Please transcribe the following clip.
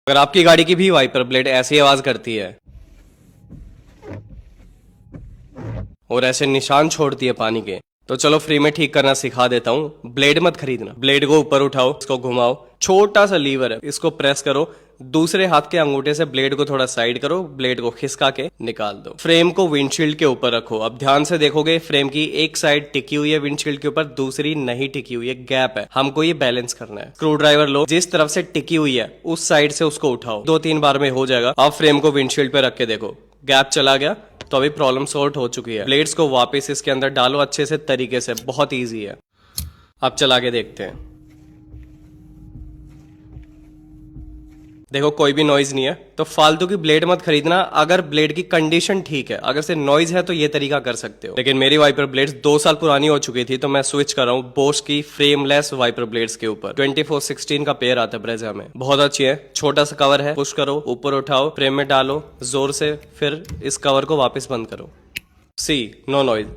अगर आपकी गाड़ी की भी वाइपर ब्लेड ऐसी आवाज करती है और ऐसे निशान छोड़ती है पानी के, तो चलो फ्री में ठीक करना सिखा देता हूँ। ब्लेड मत खरीदना। ब्लेड को ऊपर उठाओ, इसको घुमाओ, छोटा सा लीवर है, इसको प्रेस करो, दूसरे हाथ के अंगूठे से ब्लेड को थोड़ा साइड करो, ब्लेड को खिसका के निकाल दो। फ्रेम को विंडशील्ड के ऊपर रखो। अब ध्यान से देखोगे, फ्रेम की एक साइड टिकी हुई है विंडशील्ड के ऊपर, दूसरी नहीं टिकी हुई है, गैप है। हमको ये बैलेंस करना है। स्क्रू ड्राइवर लो, जिस तरफ से टिकी हुई है उस साइड से उसको उठाओ, 2-3 बार में हो जाएगा। अब फ्रेम को विंडशील्ड पे रख के देखो, गैप चला गया, तो अभी प्रॉब्लम सॉल्व हो चुकी है। ब्लेड्स को वापस इसके अंदर डालो अच्छे से तरीके से, बहुत ईजी है। अब चला के देखते हैं। देखो कोई भी नॉइज नहीं है, तो फालतू की ब्लेड मत खरीदना। अगर ब्लेड की कंडीशन ठीक है, अगर से नॉइज है तो ये तरीका कर सकते हो। लेकिन मेरी वाइपर ब्लेड्स 2 साल पुरानी हो चुकी थी, तो मैं स्विच कर रहा हूँ बोश की फ्रेमलेस वाइपर ब्लेड्स के ऊपर। 2416 का पेयर आता है ब्रेजा में, बहुत अच्छी है। छोटा सा कवर है, पुश करो, ऊपर उठाओ, फ्रेम में डालो जोर से, फिर इस कवर को वापस बंद करो। सी नो नॉइज।